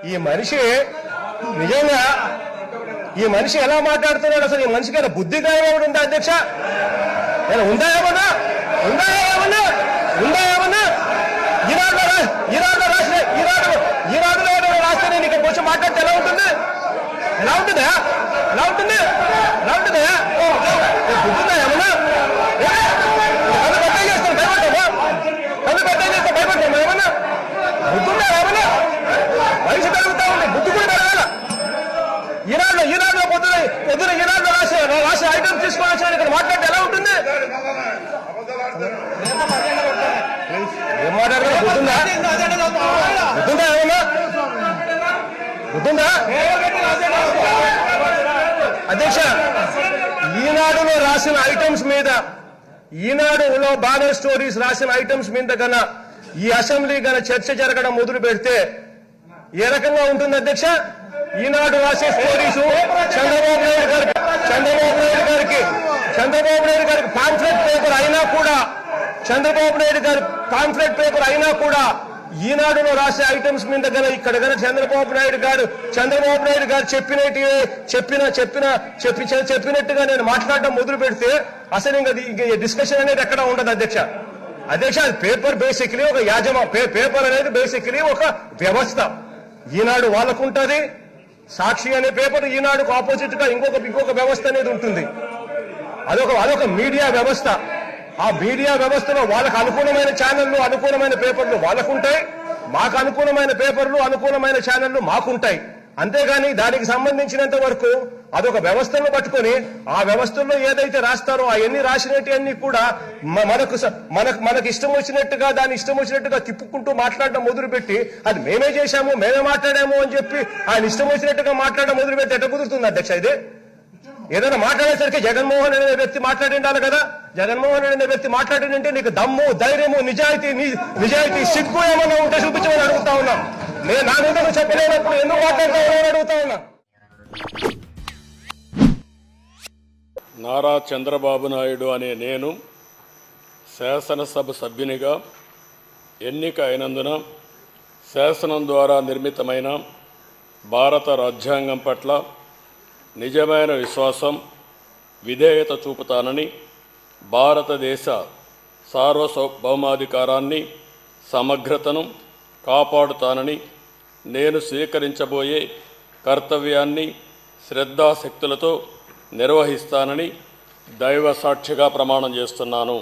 ఈ మనిషి నిజంగా ఈ మనిషి ఎలా మాట్లాడుతున్నాడు? అసలు ఈ మనిషికి ఏమైనా బుద్ధి కాయమని ఉందా అధ్యక్ష? ఉందా ఏమన్నా ఈనాడులో రాస్తే నేను ఇక్కడ వచ్చి మాట్లాడితే ఎలా ఉంటుందా? బుద్ధిందా ఏమన్నా? భయపడతాం ఏమన్నా? బుద్ధుందా ఏమన్నా? వయసు పెరుగుతా ఉంది, బుద్ధి కూడా పెరగాల. ఈనాడులో పొద్దున ఈనాడులో రాసే ఐటమ్స్ తీసుకొని వచ్చిన ఇక్కడ మాట్లాడితే ఎలా ఉంటుంది? ఏం మాట్లాడదా? బుద్ధుందా ఏమన్నా? బుద్ధుందా? అధ్యక్ష, ఈనాడులో రాసిన ఐటమ్స్ మీద, ఈనాడులో బానర్ స్టోరీస్ రాసిన ఐటమ్స్ మీద కన్నా ఈ అసెంబ్లీ కన్నా చర్చ జరగడం మొదలు పెడితే ఏ రకంగా ఉంటుంది అధ్యక్ష? ఈనాడు రాసే స్టోరీస్ చంద్రబాబు నాయుడు గారికి పాంఫ్లెట్ పేపర్ అయినా కూడా ఈనాడులో రాసే ఐటమ్స్ మీద గల ఇక్కడ గల చంద్రబాబు నాయుడు గారు చెప్పినట్టుగా నేను మాట్లాడడం మొదలు పెడితే అసలు ఇంకా డిస్కషన్ అనేది ఎక్కడ ఉండదు అధ్యక్ష. అది పేపర్ బేసిక్లీ ఒక పేపర్ అనేది బేసిక్లీ ఒక వ్యవస్థ. ఈనాడు వాళ్ళకుంటది, సాక్షి అనే పేపర్ ఈనాడుకు ఆపోజిట్ గా ఇంకొక వ్యవస్థ అనేది ఉంటుంది. అదొక మీడియా వ్యవస్థ. ఆ మీడియా వ్యవస్థలో వాళ్ళకు అనుకూలమైన ఛానళ్లు, అనుకూలమైన పేపర్లు వాళ్ళకుంటాయి, మాకు అనుకూలమైన పేపర్లు, అనుకూలమైన ఛానళ్లు మాకుంటాయి. అంతేగాని దానికి సంబంధించినంత వరకు అదొక వ్యవస్థను పట్టుకొని ఆ వ్యవస్థల్లో ఏదైతే రాస్తారో అవన్నీ రాసినవన్నీ కూడా మనకు ఇష్టం వచ్చినట్టుగా దాన్ని ఇష్టం వచ్చినట్టుగా తిప్పుకుంటూ మాట్లాడడం మొదలుపెట్టి అది మేమే చేశాము, మేమే మాట్లాడాము అని చెప్పి ఆయన ఇష్టం వచ్చినట్టుగా మాట్లాడడం మొదలుపెట్టి ఎట్లా కుదురుతుంది అధ్యక్ష? ఇది ఏదైనా మాట్లాడేసరికి జగన్మోహన్ అనే వ్యక్తి మాట్లాడిండాలి కదా. జగన్మోహన్ అనే వ్యక్తి మాట్లాడిందంటే నీకు దమ్ము, ధైర్యము, నిజాయితీ, సిగ్గు ఏమన్నా ఉంటే చూపించమని అడుగుతా ఉన్నా. నేను నా మీద చెప్పలేనప్పుడు ఎందుకు మాట్లాడతామని అడుగుతా ఉన్నా. నారా చంద్రబాబు నాయుడు అనే నేను శాసనసభ సభ్యునిగా ఎన్నిక అయినందున శాసనం ద్వారా నిర్మితమైన భారత రాజ్యాంగం పట్ల నిజమైన విశ్వాసం, విధేయత చూపుతానని, భారతదేశ సార్వభౌమాధికారాన్ని, సమగ్రతను కాపాడుతానని, నేను స్వీకరించబోయే కర్తవ్యాన్ని శ్రద్ధాశక్తులతో నిర్వహిస్తానని దైవ సాక్షిగా ప్రమాణం చేస్తున్నాను.